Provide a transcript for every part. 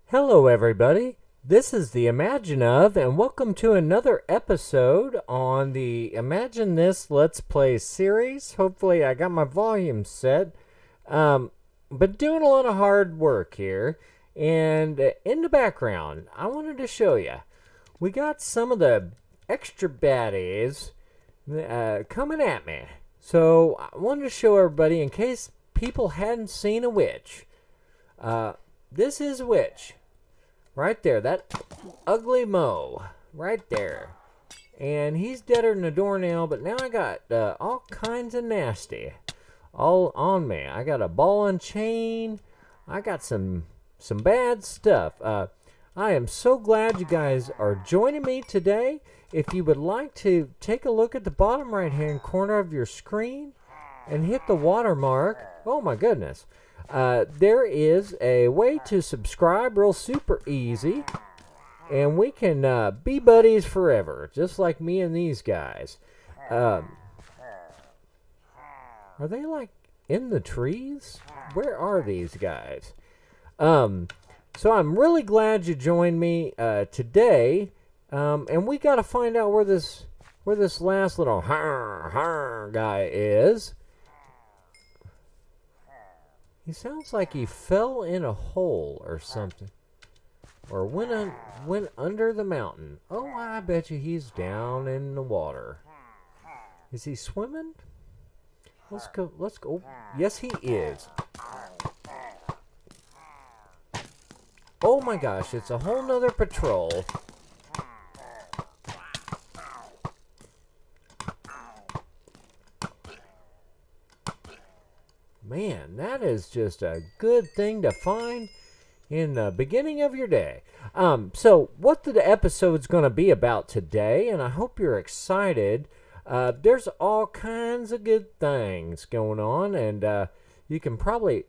Hello everybody, this is the Imagine Of, and welcome to another episode on the Imagine This Let's Play series. Hopefully I got my volume set, but doing a lot of hard work here, and in the background I wanted to show you, we got some of the extra baddies coming at me. So I wanted to show everybody, in case people hadn't seen a witch. This is a witch. Right there. That ugly Mo. Right there. And he's deader than a doornail, but now I got all kinds of nasty all on me. I got a ball and chain. I got some bad stuff. I am so glad you guys are joining me today. If you would like to take a look at the bottom right hand corner of your screen and hit the watermark. Oh my goodness. There is a way to subscribe real super easy, and we can be buddies forever, just like me and these guys. Are they like in the trees? Where are these guys? So I'm really glad you joined me today, and we got to find out where this last little guy is. He sounds like he fell in a hole or something. Or went under the mountain. Oh, I bet you he's down in the water. Is he swimming? Let's go. Oh, yes, he is. Oh my gosh, it's a whole nother patrol. Man, that is just a good thing to find in the beginning of your day. So what the episode's going to be about today, and I hope you're excited. There's all kinds of good things going on, and you can probably...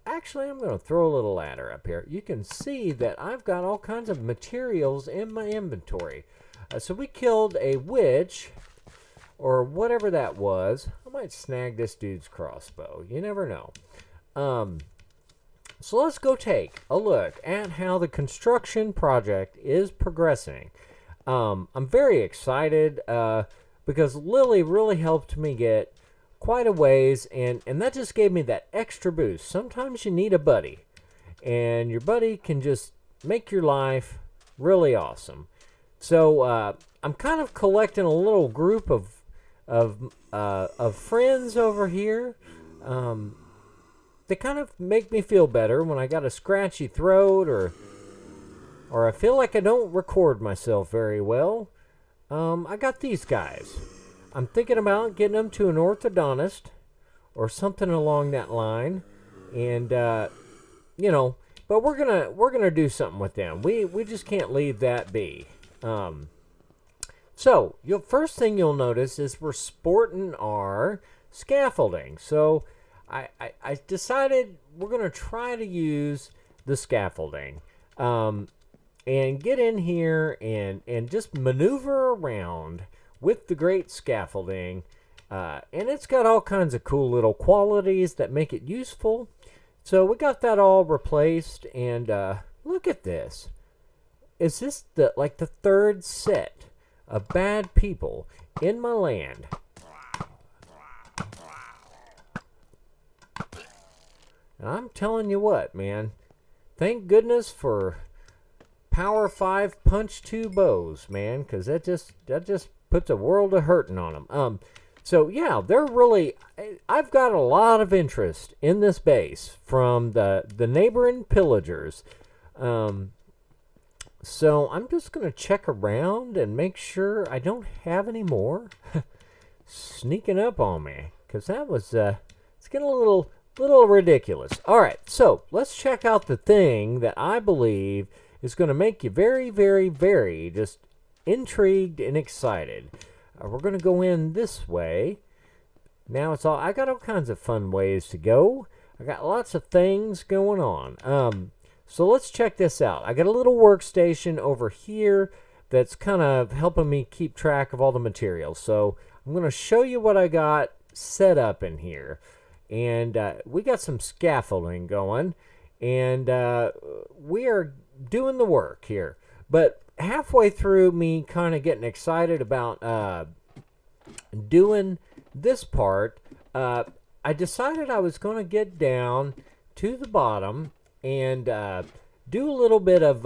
Actually, I'm going to throw a little ladder up here. You can see that I've got all kinds of materials in my inventory. So we killed a witch... or whatever that was. I might snag this dude's crossbow. You never know. So let's go take a look at how the construction project is progressing. I'm very excited because Lily really helped me get quite a ways, and that just gave me that extra boost. Sometimes you need a buddy, and your buddy can just make your life really awesome. So I'm kind of collecting a little group of friends over here. They kind of make me feel better when I got a scratchy throat or I feel like I don't record myself very well. I got these guys. I'm thinking about getting them to an orthodontist or something along that line, and but we're gonna do something with them. We just can't leave that be. So, first thing you'll notice is we're sporting our scaffolding. So, I decided we're going to try to use the scaffolding and get in here and just maneuver around with the great scaffolding. And it's got all kinds of cool little qualities that make it useful. So, we got that all replaced, and look at this. Is this the third set of bad people in my land? And I'm telling you what, man. Thank goodness for Power 5 Punch 2 bows, man, because that just puts a world of hurting on them. So yeah, they're really... I've got a lot of interest in this base from the neighboring pillagers. So I'm just going to check around and make sure I don't have any more sneaking up on me, because that was it's getting a little ridiculous. All right, so let's check out the thing that I believe is going to make you very, very, very just intrigued and excited. We're going to go in this way. Now it's all, I got all kinds of fun ways to go. I got lots of things going on. So let's check this out. I got a little workstation over here that's kind of helping me keep track of all the materials. So I'm going to show you what I got set up in here. And we got some scaffolding going, and we are doing the work here. But halfway through me kind of getting excited about doing this part, I decided I was going to get down to the bottom and do a little bit of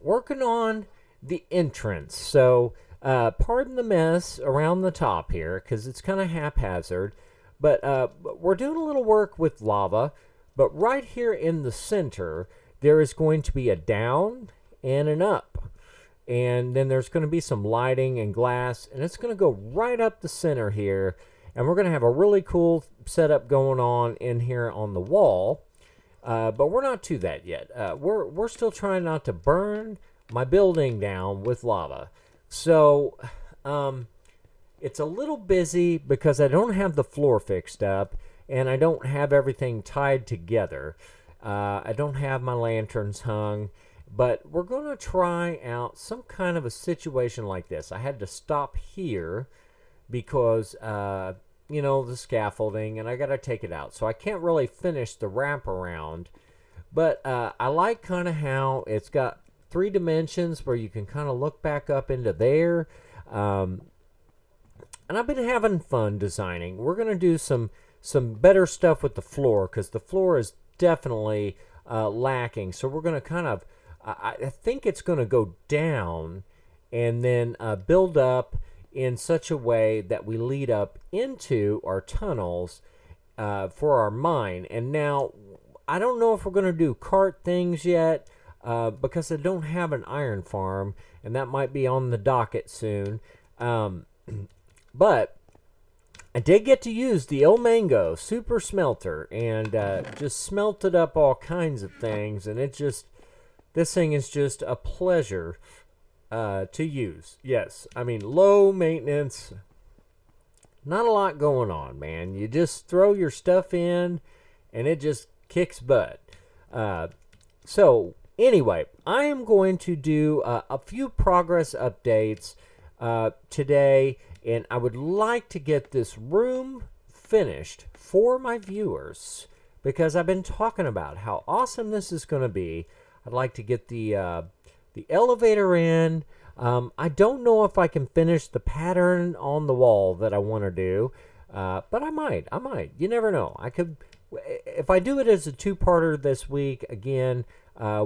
working on the entrance. So pardon the mess around the top here because it's kind of haphazard, but we're doing a little work with lava. But right here in the center, there is going to be a down and an up. And then there's going to be some lighting and glass, and it's going to go right up the center here. And we're going to have a really cool setup going on in here on the wall. But we're not to that yet. We're still trying not to burn my building down with lava. So it's a little busy because I don't have the floor fixed up, and I don't have everything tied together. I don't have my lanterns hung. But we're going to try out some kind of a situation like this. I had to stop here because, the scaffolding, and I got to take it out. So I can't really finish the wraparound. But I like kind of how it's got 3 dimensions where you can kind of look back up into there. And I've been having fun designing. We're going to do some better stuff with the floor because the floor is definitely lacking. So we're going to kind of, I think it's going to go down and then build up in such a way that we lead up into our tunnels for our mine. And now, I don't know if we're going to do cart things yet because I don't have an iron farm, and that might be on the docket soon. But I did get to use the El Mango Super Smelter and just smelted up all kinds of things, and this thing is just a pleasure to use. Yes, I mean, low maintenance, not a lot going on, man. You just throw your stuff in, and it just kicks butt. So, anyway, I am going to do a few progress updates today, and I would like to get this room finished for my viewers because I've been talking about how awesome this is going to be. I'd like to get the elevator in. I don't know if I can finish the pattern on the wall that I want to do, but I might. You never know. I could, if I do it as a 2-parter this week again.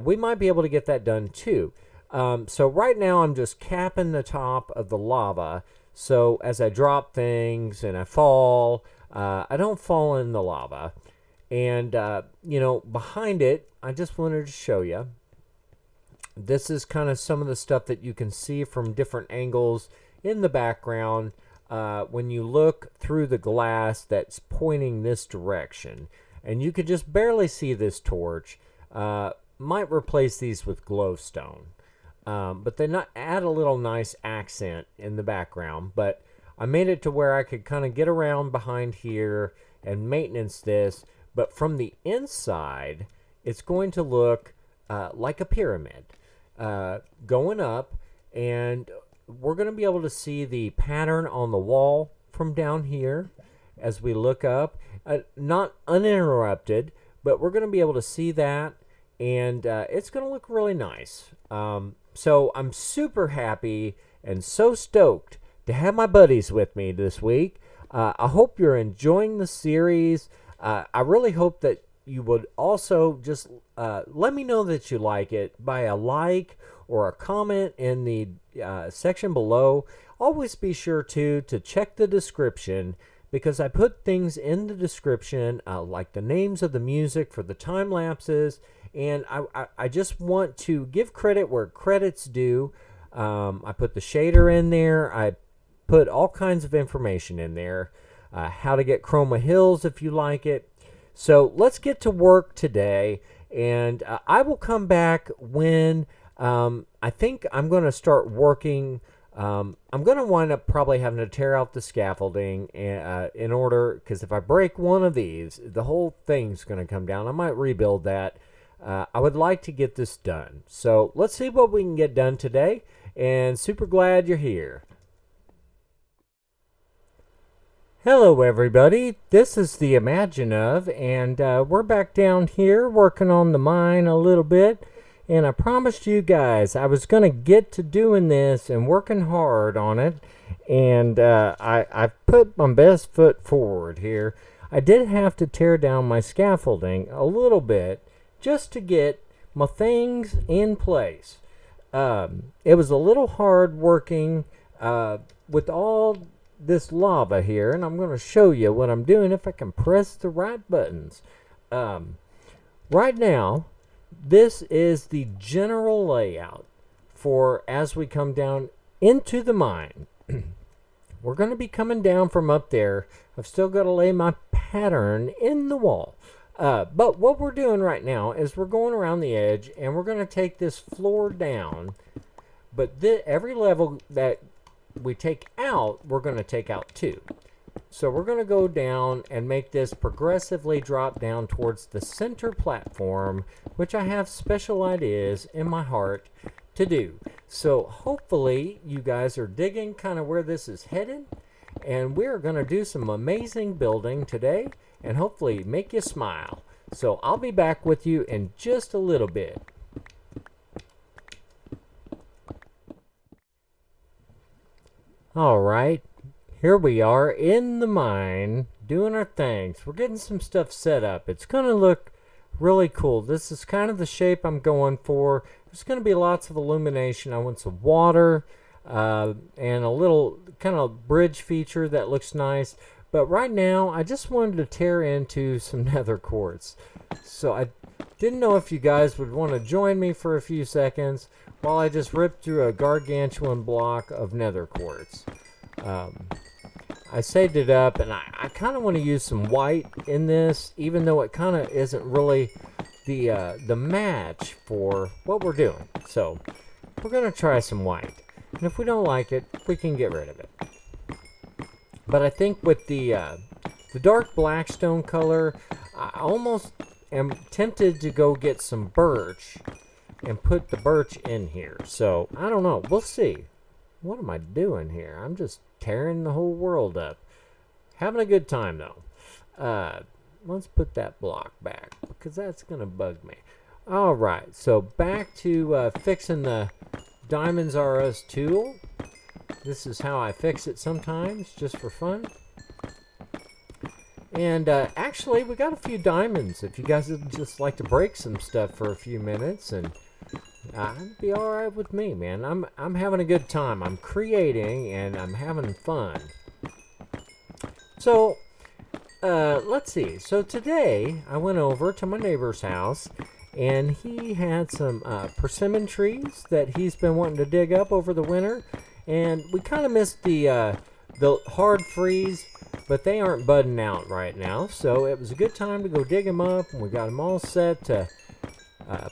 We might be able to get that done too. So right now I'm just capping the top of the lava. So as I drop things and I fall, I don't fall in the lava. And, behind it, I just wanted to show you. This is kind of some of the stuff that you can see from different angles in the background when you look through the glass that's pointing this direction. And you could just barely see this torch. Might replace these with glowstone. But they add a little nice accent in the background. But I made it to where I could kind of get around behind here and maintenance this. But from the inside, it's going to look like a pyramid going up. And we're going to be able to see the pattern on the wall from down here as we look up. Not uninterrupted, but we're going to be able to see that. And it's going to look really nice. So I'm super happy and so stoked to have my buddies with me this week. I hope you're enjoying the series. I really hope that you would also just let me know that you like it by a like or a comment in the section below. Always be sure to check the description because I put things in the description like the names of the music for the time lapses. And I just want to give credit where credit's due. I put the shader in there. I put all kinds of information in there. How to get Chroma Hills if you like it. So let's get to work today. And I will come back when I think I'm going to start working I'm going to wind up probably having to tear out the scaffolding in order, because if I break one of these, the whole thing's going to come down. I might rebuild that. I would like to get this done. So let's see what we can get done today, and super glad you're here. Hello everybody, this is the Imagine Of, and we're back down here working on the mine a little bit. And I promised you guys I was going to get to doing this and working hard on it. And I put my best foot forward here. I did have to tear down my scaffolding a little bit just to get my things in place. It was a little hard working with all this lava here. And I'm going to show you what I'm doing if I can press the right buttons. Right now, this is the general layout for as we come down into the mine. We're going to be coming down from up there. I've still got to lay my pattern in the wall. But what we're doing right now is we're going around the edge and we're going to take this floor down. But every level that we take out, we're going to take out too. So we're going to go down and make this progressively drop down towards the center platform, which I have special ideas in my heart to do. So hopefully you guys are digging kind of where this is headed, and we're going to do some amazing building today and hopefully make you smile. So I'll be back with you in just a little bit. All right. Here we are in the mine doing our things. We're getting some stuff set up. It's going to look really cool. This is kind of the shape I'm going for. There's going to be lots of illumination. I want some water and a little kind of bridge feature that looks nice. But right now, I just wanted to tear into some nether quartz. So I didn't know if you guys would want to join me for a few seconds while I just ripped through a gargantuan block of nether quartz. I saved it up, and I kind of want to use some white in this, even though it kind of isn't really the match for what we're doing. So we're going to try some white, and if we don't like it, we can get rid of it. But I think with the dark black stone color, I almost am tempted to go get some birch and put the birch in here. So I don't know. We'll see. What am I doing here? I'm just tearing the whole world up. Having a good time, though. Let's put that block back, because that's going to bug me. All right, so back to fixing the Diamonds R Us tool. This is how I fix it sometimes, just for fun. And actually, we got a few diamonds. If you guys would just like to break some stuff for a few minutes, and it'd be all right with me, man. I'm having a good time. I'm creating and I'm having fun. So let's see. So today I went over to my neighbor's house, and he had some persimmon trees that he's been wanting to dig up over the winter, and we kind of missed the hard freeze, but they aren't budding out right now. So it was a good time to go dig them up, and we got them all set to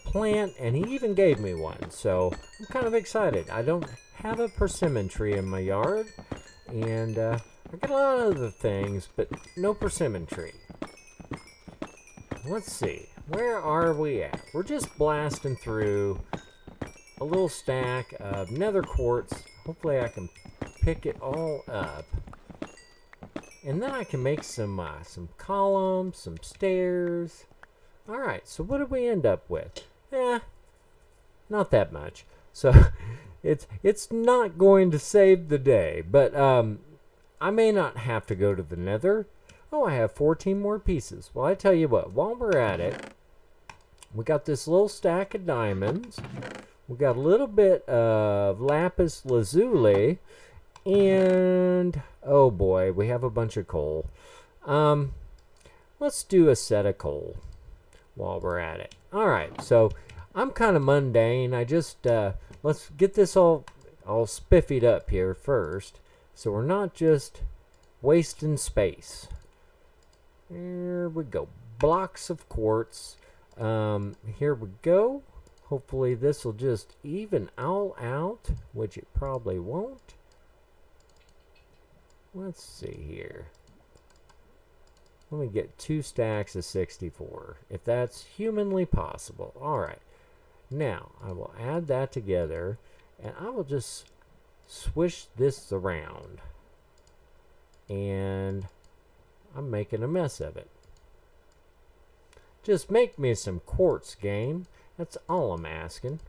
plant, and he even gave me one. So I'm kind of excited. I don't have a persimmon tree in my yard, and I got a lot of other things, but no persimmon tree. Let's see. Where are we at? We're just blasting through a little stack of nether quartz. Hopefully I can pick it all up. And then I can make some columns, some stairs. Alright, so what did we end up with? Not that much. So it's not going to save the day, but I may not have to go to the nether. Oh, I have 14 more pieces. Well, I tell you what, while we're at it, we got this little stack of diamonds. We got a little bit of lapis lazuli, and oh boy, we have a bunch of coal. Let's do a set of coal while we're at it. All right, so I'm kind of mundane. I just let's get this all spiffied up here first, so we're not just wasting space. Here we go. Blocks of quartz. Here we go. Hopefully this will just even all out, which it probably won't. Let's see here. Let me get 2 stacks of 64, if that's humanly possible. All right. Now, I will add that together, and I will just swish this around. And I'm making a mess of it. Just make me some quartz, game. That's all I'm asking.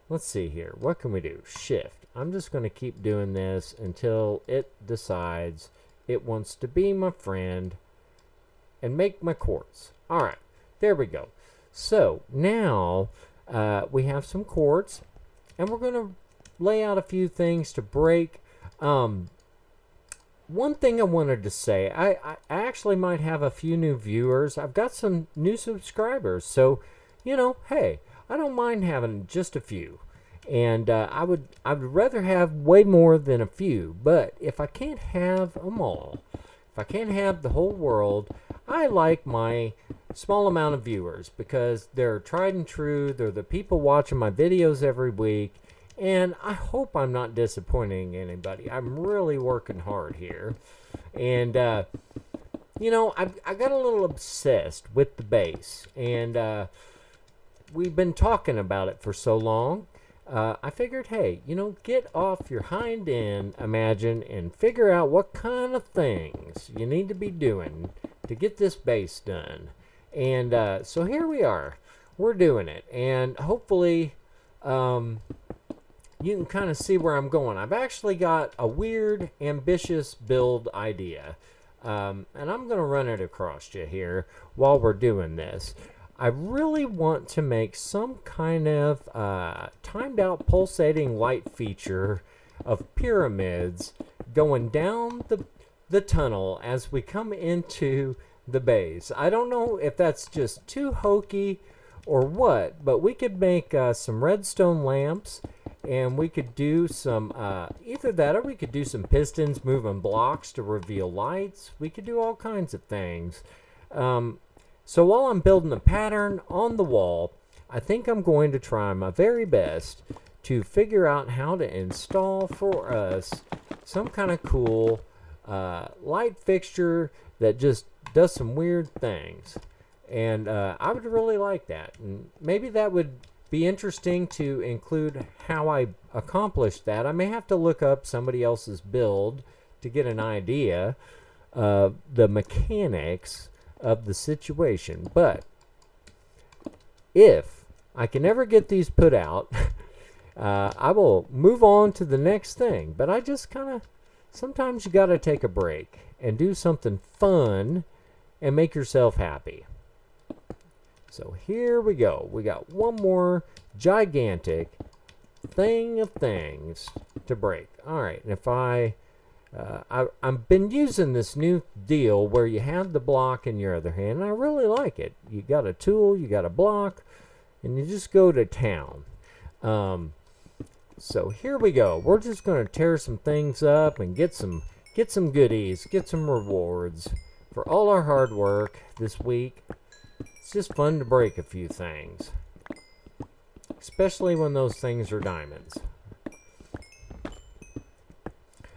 Let's see here. What can we do? Shift. I'm just going to keep doing this until it decides it wants to be my friend and make my quartz. All right. There we go. So now we have some quartz, and we're going to lay out a few things to break. One thing I wanted to say, I actually might have a few new viewers. I've got some new subscribers. So, you know, hey, I don't mind having just a few. And I would rather have way more than a few. But if I can't have them all, if I can't have the whole world, I like my small amount of viewers because they're tried and true. They're the people watching my videos every week. And I hope I'm not disappointing anybody. I'm really working hard here. And, you know, I got a little obsessed with the base. And we've been talking about it for so long. I figured, hey, you know, get off your hind end, Imagine, and figure out what kind of things you need to be doing to get this base done. And so here we are. We're doing it. And hopefully... you can kind of see where I'm going. I've actually got a weird, ambitious build idea. And I'm going to run it across you here while we're doing this. I really want to make some kind of timed out pulsating light feature of pyramids going down the tunnel as we come into the base. I don't know if that's just too hokey or what, but we could make some redstone lamps. And we could do some, either that or we could do some pistons moving blocks to reveal lights. We could do all kinds of things. So while I'm building the pattern on the wall, I think I'm going to try my very best to figure out how to install for us some kind of cool light fixture that just does some weird things. And I would really like that. And maybe that would be interesting to include how I accomplished that. I may have to look up somebody else's build to get an idea of the mechanics of the situation. But if I can ever get these put out, I will move on to the next thing. But I just kind of, sometimes you got to take a break and do something fun and make yourself happy. So here we go. We got one more gigantic thing of things to break. All right, and if I've been using this new deal where you have the block in your other hand, and I really like it. You got a tool, you got a block, and you just go to town. So here we go. We're just going to tear some things up and get some goodies, get some rewards for all our hard work this week. It's just fun to break a few things, especially when those things are diamonds.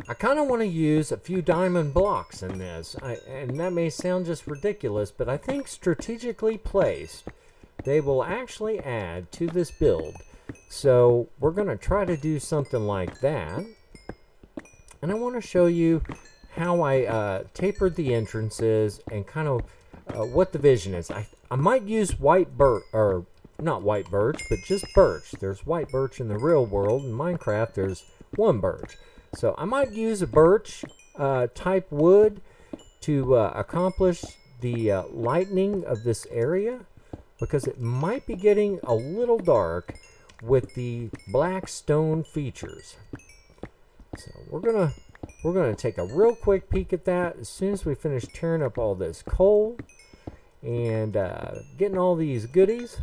I kind of want to use a few diamond blocks in this, and that may sound just ridiculous, but I think strategically placed, they will actually add to this build. So we're going to try to do something like that, and I want to show you how I tapered the entrances and kind of what the vision is. I might use white birch, or not white birch, but just birch. There's white birch in the real world. In Minecraft, there's one birch. So I might use a birch type wood to accomplish the lightening of this area, because it might be getting a little dark with the black stone features. So we're gonna take a real quick peek at that as soon as we finish tearing up all this coal and getting all these goodies.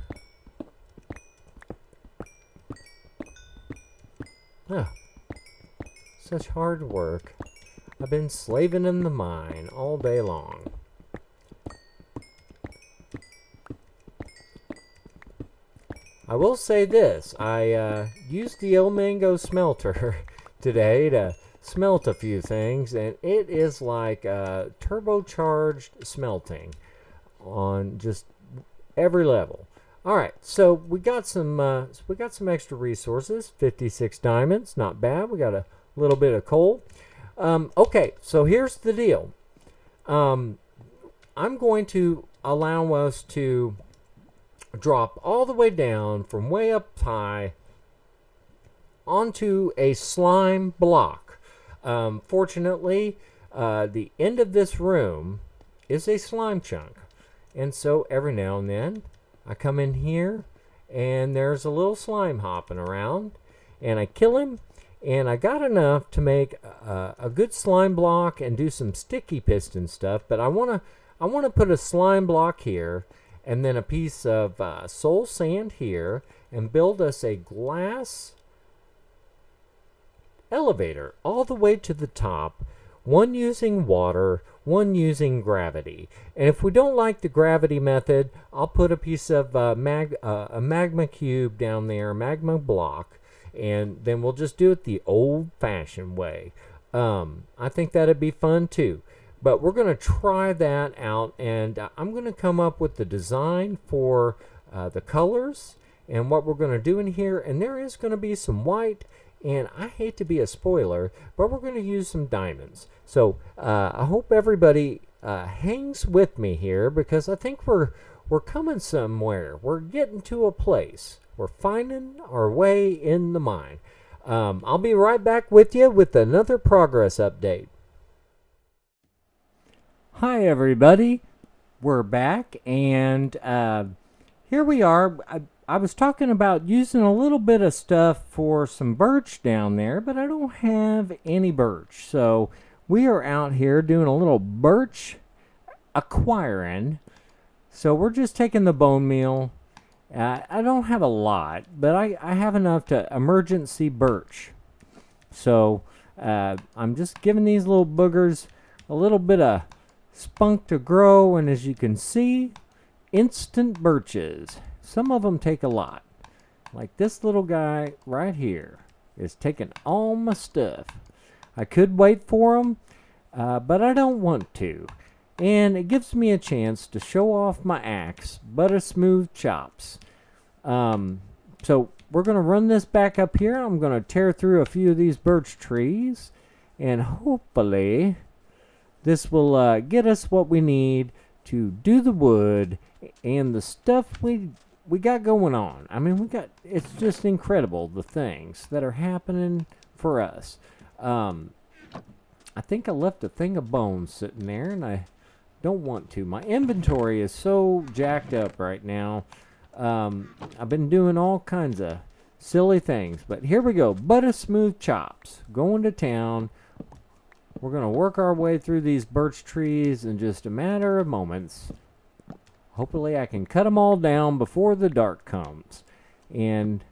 Such hard work. I've been slaving in the mine all day long. I will say this. I used the El Mango smelter today to smelt a few things, and it is like turbocharged smelting on just every level. All right, so we got some extra resources. 56 diamonds, not bad. We got a little bit of coal. Okay, so here's the deal. I'm going to allow us to drop all the way down from way up high onto a slime block. Fortunately, the end of this room is a slime chunk. And so every now and then I come in here and there's a little slime hopping around and I kill him, and I got enough to make a good slime block and do some sticky piston stuff. But I want to put a slime block here and then a piece of soul sand here and build us a glass elevator all the way to the top, one using water, one using gravity. And if we don't like the gravity method, I'll put a piece of a magma cube down there, a magma block, and then we'll just do it the old-fashioned way. I think that'd be fun too. But we're going to try that out, and I'm going to come up with the design for the colors and what we're going to do in here. And there is going to be some white, and I hate to be a spoiler, but we're going to use some diamonds. So I hope everybody hangs with me here, because I think we're coming somewhere. We're getting to a place. We're finding our way in the mine. I'll be right back with you with another progress update. Hi, everybody. We're back, and here we are. I was talking about using a little bit of stuff for some birch down there, but I don't have any birch. So we are out here doing a little birch acquiring. So we're just taking the bone meal. I don't have a lot, but I have enough to emergency birch. So I'm just giving these little boogers a little bit of spunk to grow, and as you can see, instant birches. Some of them take a lot. Like this little guy right here is taking all my stuff. I could wait for him, but I don't want to. And it gives me a chance to show off my axe, butter smooth chops. So we're going to run this back up here. I'm going to tear through a few of these birch trees, and hopefully this will get us what we need to do the wood and the stuff we got going on. I mean, it's just incredible, the things that are happening for us. I think I left a thing of bones sitting there, and I don't want to. My inventory is so jacked up right now. I've been doing all kinds of silly things, but here we go. Butter smooth chops. Going to town. We're going to work our way through these birch trees in just a matter of moments. Hopefully I can cut them all down before the dark comes. And,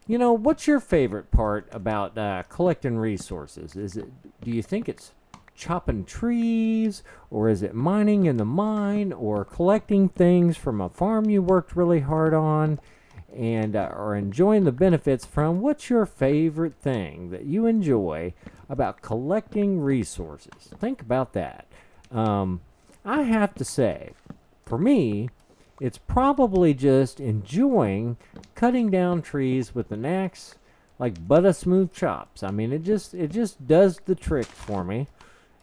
you know, what's your favorite part about collecting resources? Do you think it's chopping trees, or is it mining in the mine, or collecting things from a farm you worked really hard on, and or enjoying the benefits from? What's your favorite thing that you enjoy about collecting resources? Think about that. I have to say, for me, it's probably just enjoying cutting down trees with an axe like butter smooth chops. I mean, it just does the trick for me.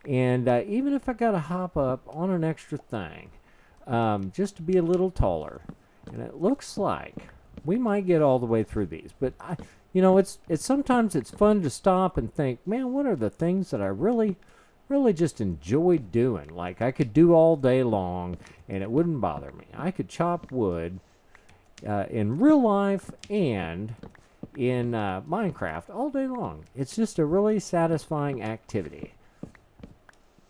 And even if I got to hop up on an extra thing, just to be a little taller, and it looks like we might get all the way through these. But it's sometimes it's fun to stop and think, man, what are the things that I really just enjoy doing? Like, I could do all day long and it wouldn't bother me. I could chop wood in real life and in Minecraft all day long. It's just a really satisfying activity.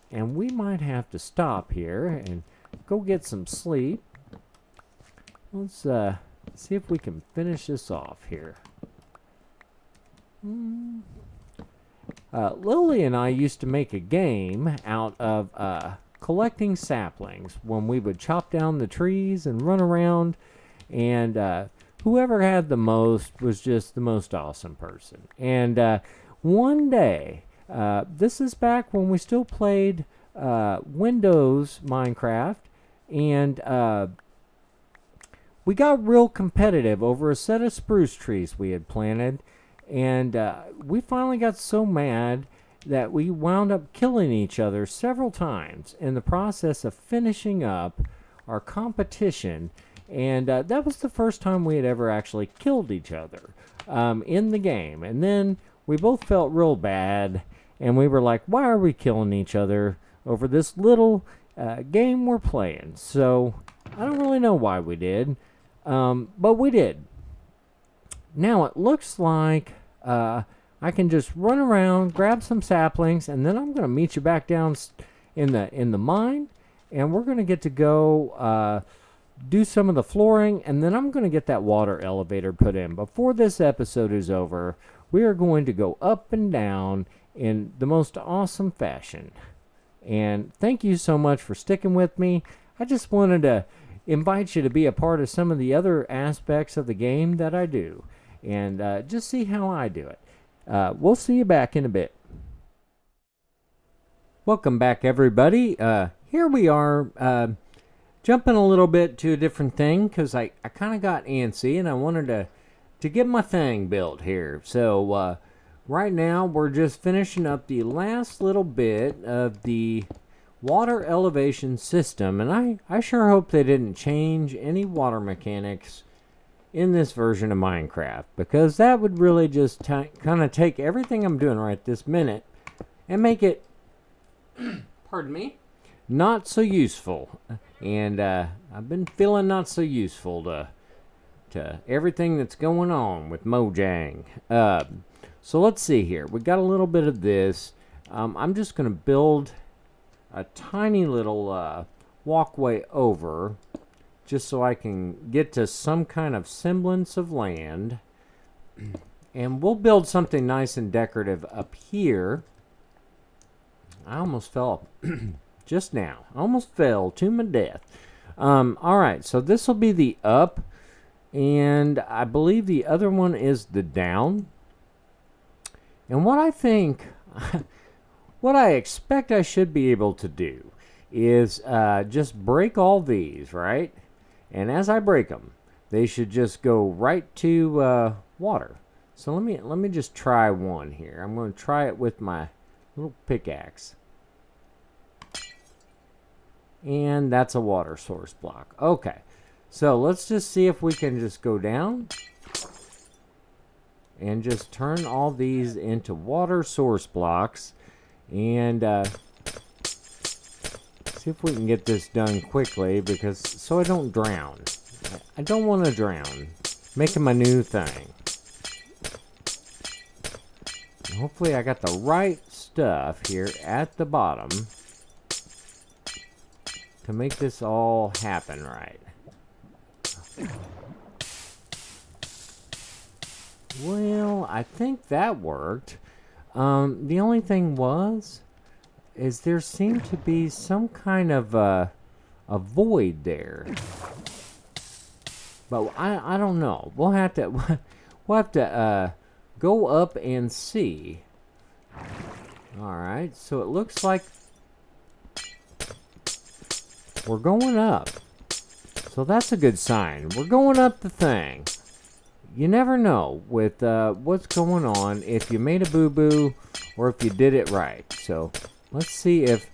And we might have to stop here and go get some sleep. Let's see if we can finish this off here. Lily and I used to make a game out of collecting saplings when we would chop down the trees and run around. And whoever had the most was just the most awesome person. And one day, this is back when we still played Windows Minecraft, and we got real competitive over a set of spruce trees we had planted, and we finally got so mad that we wound up killing each other several times in the process of finishing up our competition. And that was the first time we had ever actually killed each other in the game. And then we both felt real bad, and we were like, why are we killing each other over this little game we're playing? So I don't really know why we did, but we did. Now it looks like I can just run around, grab some saplings, and then I'm going to meet you back down in the mine, and we're going to get to go do some of the flooring, and then I'm going to get that water elevator put in. Before this episode is over, we are going to go up and down in the most awesome fashion. And thank you so much for sticking with me. I just wanted to invite you to be a part of some of the other aspects of the game that I do, and just see how I do it. We'll see you back in a bit. Welcome back, everybody. Here we are, jumping a little bit to a different thing, because I kind of got antsy and I wanted to get my thing built here. So right now we're just finishing up the last little bit of the water elevation system, and I sure hope they didn't change any water mechanics in this version of Minecraft, because that would really just kind of take everything I'm doing right this minute and make it pardon me, not so useful. And I've been feeling not so useful to everything that's going on with Mojang. So let's see here. We got a little bit of this. I'm just going to build a tiny little walkway over, just so I can get to some kind of semblance of land. And we'll build something nice and decorative up here. I almost fell just now. I almost fell to my death. Alright, so this will be the up, and I believe the other one is the down. And what I think, what I expect I should be able to do is just break all these, right? And as I break them, they should just go right to water. So let me just try one here. I'm going to try it with my little pickaxe. And that's a water source block. Okay, so let's just see if we can just go down and just turn all these into water source blocks, and see if we can get this done quickly, because so I don't drown. I don't want to drown. Making my new thing. And hopefully I got the right stuff here at the bottom to make this all happen right. Well, I think that worked. The only thing is there seemed to be some kind of a void there. But I don't know. We'll have to go up and see. Alright, so it looks like we're going up. So that's a good sign. We're going up the thing. You never know with what's going on, if you made a boo-boo or if you did it right. So let's see if...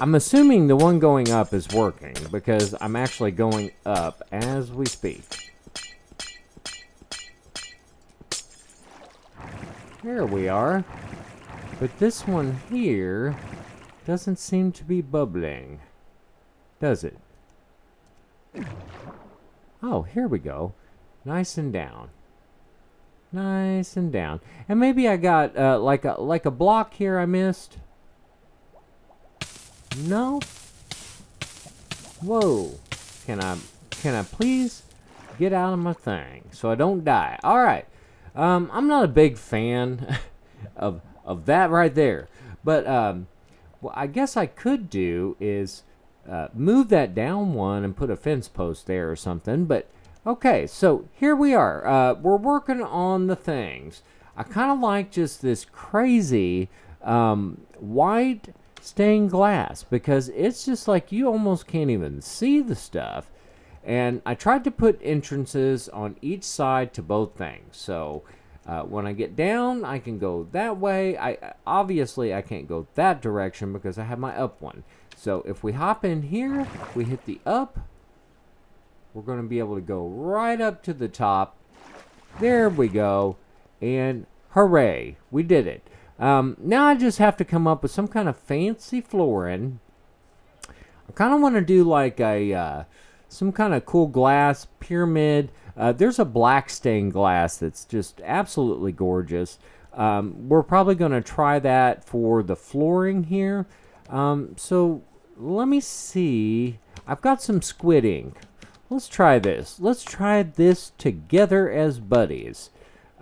I'm assuming the one going up is working, because I'm actually going up as we speak. There we are. But this one here doesn't seem to be bubbling, does it? Oh, here we go. Nice and down. Nice and down. And maybe I got like a block here I missed. No? Whoa. Can I please get out of my thing so I don't die? Alright. I'm not a big fan of that right there. But what I guess I could do is move that down one and put a fence post there or something. But Okay, so here we are. We're working on the things. I kind of like just this crazy white stained glass because it's just like you almost can't even see the stuff. And I tried to put entrances on each side to both things. So when I get down, I can go that way. Obviously I can't go that direction because I have my up one. So if we hop in here, we hit the up. We're going to be able to go right up to the top. There we go. And hooray, we did it. Now I just have to come up with some kind of fancy flooring. I kind of want to do like a some kind of cool glass pyramid. There's a black stained glass that's just absolutely gorgeous. We're probably going to try that for the flooring here. So let me see. I've got some squid ink. Let's try this. Let's try this together as buddies.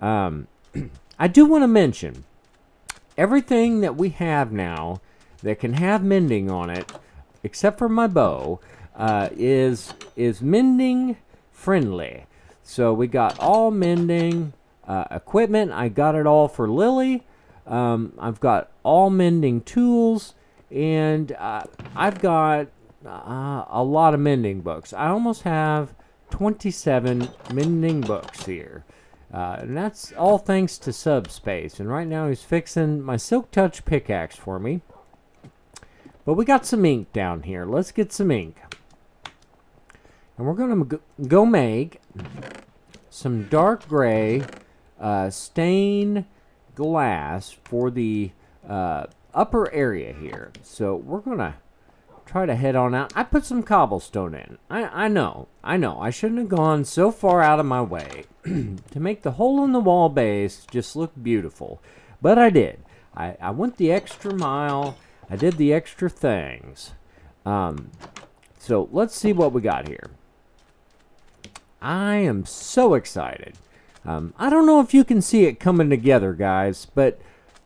I do want to mention everything that we have now that can have mending on it, except for my bow, is mending friendly. So we got all mending equipment. I got it all for Lily. I've got all mending tools, and I've got a lot of mending books. I almost have 27 mending books here. And that's all thanks to Subspace. And right now he's fixing my Silk Touch pickaxe for me. But we got some ink down here. Let's get some ink. And we're going to go make some dark gray stained glass for the upper area here. So we're going to try to head on out. I put some cobblestone in. I know. I shouldn't have gone so far out of my way to make the hole in the wall base just look beautiful. But I did. I went the extra mile. I did the extra things. So let's see what we got here. I am so excited. I don't know if you can see it coming together, guys, but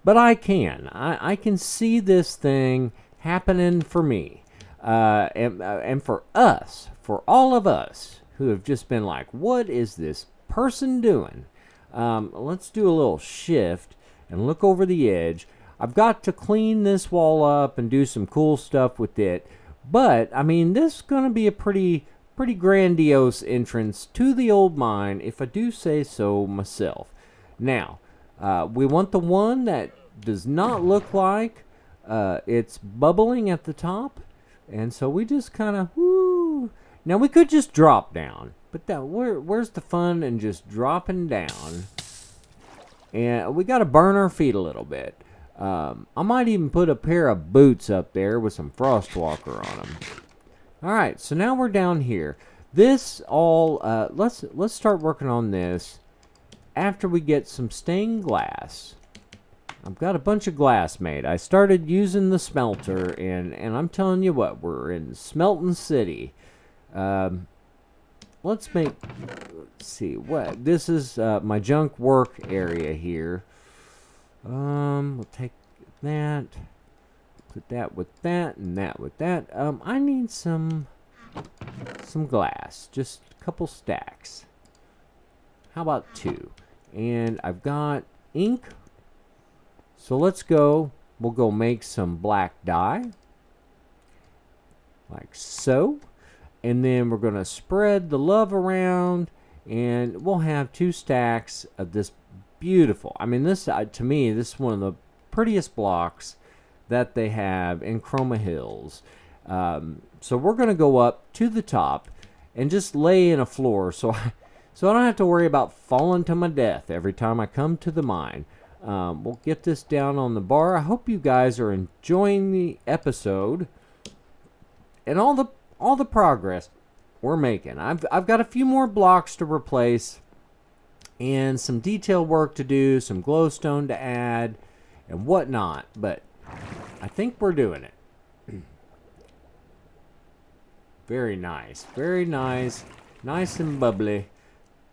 I can. I can see this thing happening for me. And for us, for all of us who have just been like, what is this person doing? Let's do a little shift and look over the edge. I've got to clean this wall up and do some cool stuff with it. But, I mean, this is going to be a pretty grandiose entrance to the old mine, if I do say so myself. Now, we want the one that does not look like it's bubbling at the top. And so we just kind of, whoo. Now we could just drop down, but where's the fun in just dropping down? And we got to burn our feet a little bit. I might even put a pair of boots up there with some Frostwalker on them. All right, so now we're down here. This all, let's start working on this after we get some stained glass. I've got a bunch of glass made. I started using the smelter, and I'm telling you what, we're in Smelting City. Let's see, what, this is my junk work area here. We'll take that, put that with that, and that with that. I need some glass, just a couple stacks. How about 2? And I've got ink. So let's go, we'll go make some black dye, like so, and then we're going to spread the love around, and we'll have 2 stacks of this beautiful, I mean, this, to me, this is one of the prettiest blocks that they have in Chroma Hills. So we're going to go up to the top and just lay in a floor so I don't have to worry about falling to my death every time I come to the mine. We'll get this down on the bar. I hope you guys are enjoying the episode and all the progress we're making. I've got a few more blocks to replace and some detail work to do, some glowstone to add and whatnot, but I think we're doing it. Very nice, nice and bubbly.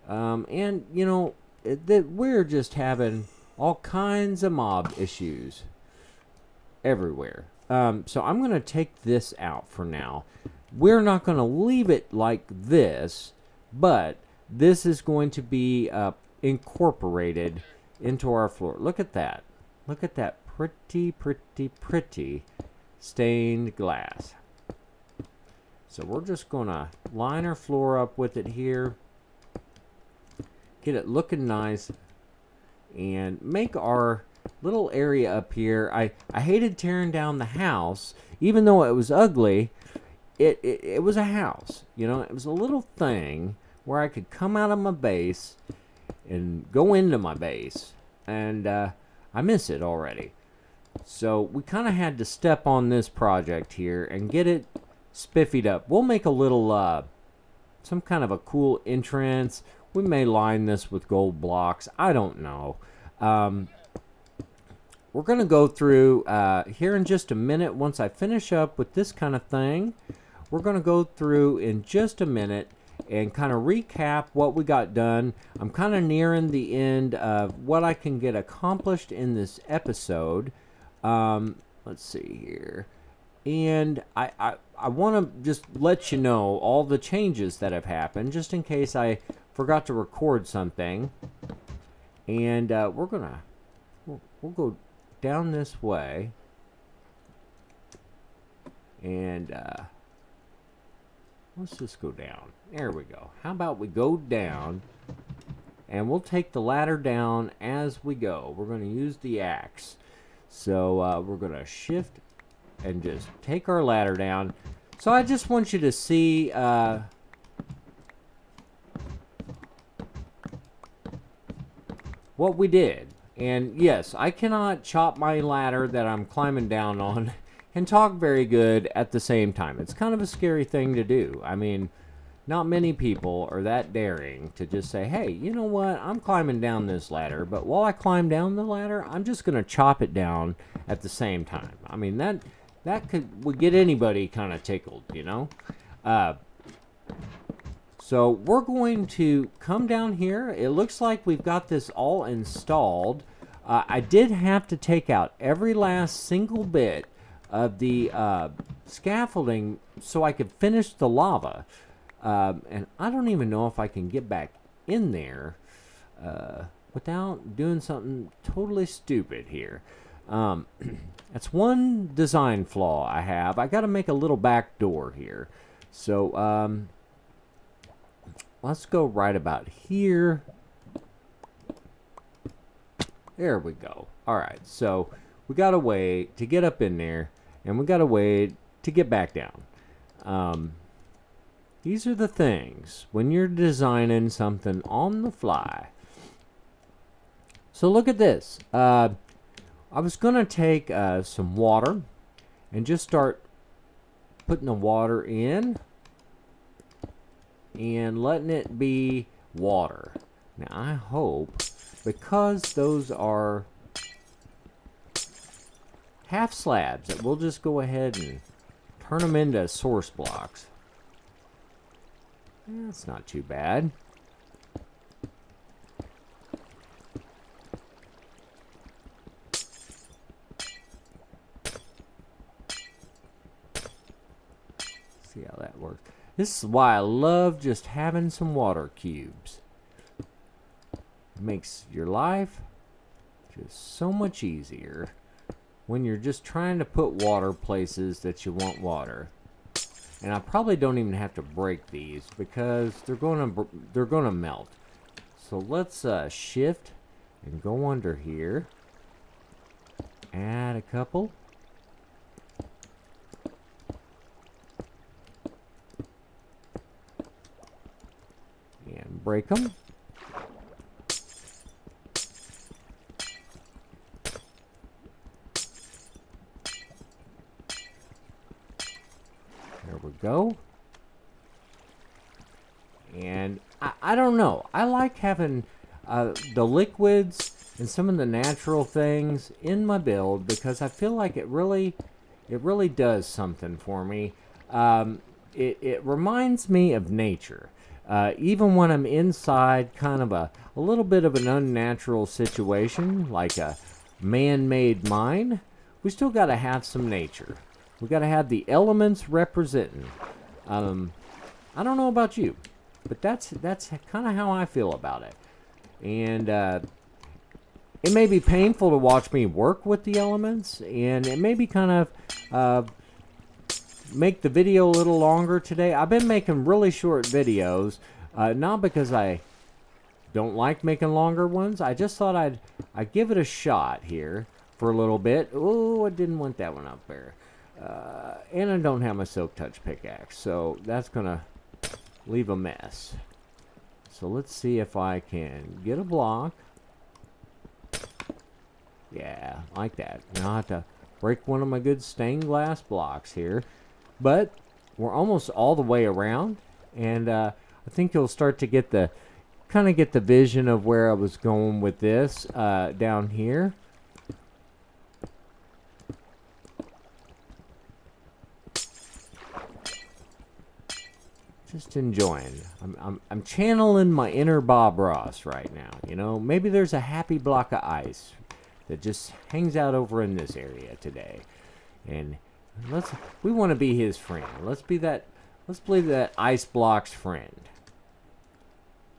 And you know that we're just having all kinds of mob issues everywhere. So I'm going to take this out for now. We're not going to leave it like this, but this is going to be incorporated into our floor. Look at that. Look at that pretty stained glass. So we're just going to line our floor up with it here. Get it looking nice. And make our little area up here. I hated tearing down the house. Even though it was ugly, it was a house. You know, it was a little thing where I could come out of my base and go into my base. And I miss it already. So we kind of had to step on this project here and get it spiffied up. We'll make a little, some kind of a cool entrance. We may line this with gold blocks. I don't know. We're going to go through here in just a minute. Once I finish up with this kind of thing, we're going to go through in just a minute and kind of recap what we got done. I'm kind of nearing the end of what I can get accomplished in this episode. Let's see here. And I want to just let you know all the changes that have happened, just in case I forgot to record something. And we'll go down this way. And let's just go down. There we go. How about we go down, and we'll take the ladder down as we go. We're going to use the axe. So we're going to shift and just take our ladder down. So I just want you to see what we did. And yes, I cannot chop my ladder that I'm climbing down on and talk very good at the same time. It's kind of a scary thing to do. I mean, not many people are that daring to just say, hey, you know what? I'm climbing down this ladder, but while I climb down the ladder, I'm just going to chop it down at the same would get anybody kind of tickled, you know? So we're going to come down here. It looks like we've got this all installed. I did have to take out every last single bit of the scaffolding so I could finish the lava. And I don't even know if I can get back in there without doing something totally stupid here. That's one design flaw I have. I got to make a little back door here. So let's go right about here. There we go. All right, so we got a way to get up in there, and we got a way to get back down. These are the things when you're designing something on the fly. So look at this. I was going to take some water and just start putting the water in and letting it be water. Now I hope, because those are half slabs, that we'll just go ahead and turn them into source blocks. That's not too bad. See how that works. This is why I love just having some water cubes. It makes your life just so much easier when you're just trying to put water places that you want water. And I probably don't even have to break these because they're gonna melt. So let's shift and go under here. Add a couple. And break them. There we go. And I don't know. I like having the liquids and some of the natural things in my build because I feel like it really does something for me. It reminds me of nature. Even when I'm inside kind of a little bit of an unnatural situation, like a man-made mine, we still got to have some nature. We got to have the elements representing. I don't know about you, But that's kind of how I feel about it. And it may be painful to watch me work with the elements, and it may be kind of make the video a little longer today. I've been making really short videos, not because I don't like making longer ones. I just thought I'd give it a shot here for a little bit. Oh, I didn't want that one up there. And I don't have my Silk Touch pickaxe, so that's gonna leave a mess. So let's see if I can get a block. Yeah, like that. Now I have to break one of my good stained glass blocks here. But we're almost all the way around, and I think you'll start to get the vision of where I was going with this down here. Just enjoying. I'm channeling my inner Bob Ross right now. You know, maybe there's a happy block of ice that just hangs out over in this area today, and we want to be his friend. Let's be that ice block's friend.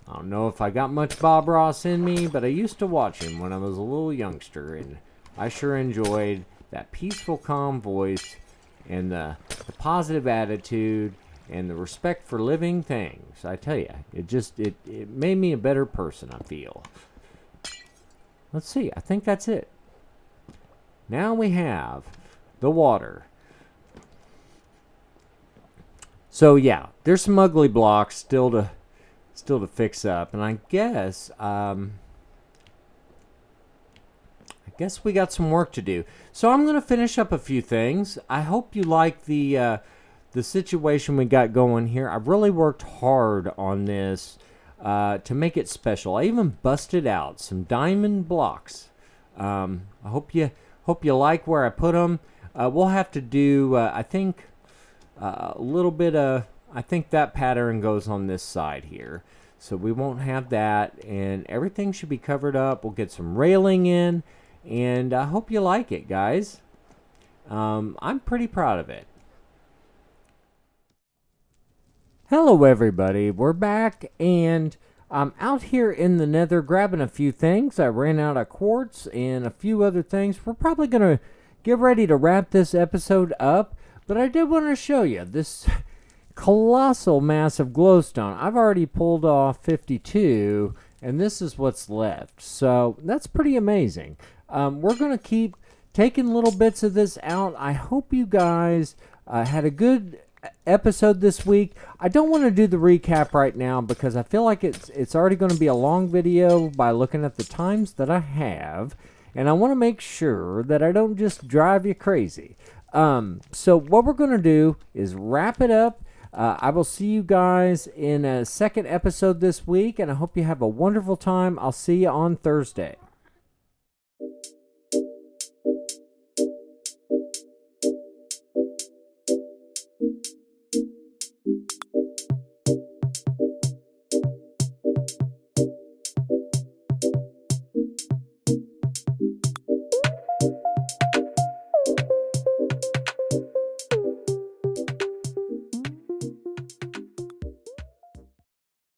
I don't know if I got much Bob Ross in me, but I used to watch him when I was a little youngster, and I sure enjoyed that peaceful, calm voice and the positive attitude and the respect for living things. I tell you, it made me a better person, I feel. Let's see. I think that's it. Now we have the water. So yeah, there's some ugly blocks still to fix up, and I guess we got some work to do. So I'm gonna finish up a few things. I hope you like the situation we got going here. I've really worked hard on this to make it special. I even busted out some diamond blocks. I hope you like where I put them. We'll have to do I think a little bit of, I think that pattern goes on this side here, so we won't have that, and everything should be covered up. We'll get some railing in, and I hope you like it, guys. I'm pretty proud of it. Hello everybody, we're back, and I'm out here in the nether grabbing a few things. I ran out of quartz and a few other things. We're probably going to get ready to wrap this episode up, but I did want to show you this colossal massive glowstone. I've already pulled off 52, and this is what's left. So that's pretty amazing. We're going to keep taking little bits of this out. I hope you guys had a good episode this week. I don't want to do the recap right now because I feel like it's already going to be a long video by looking at the times that I have, and I want to make sure that I don't just drive you crazy. So what we're going to do is wrap it up. I will see you guys in a second episode this week, and I hope you have a wonderful time. I'll see you on Thursday.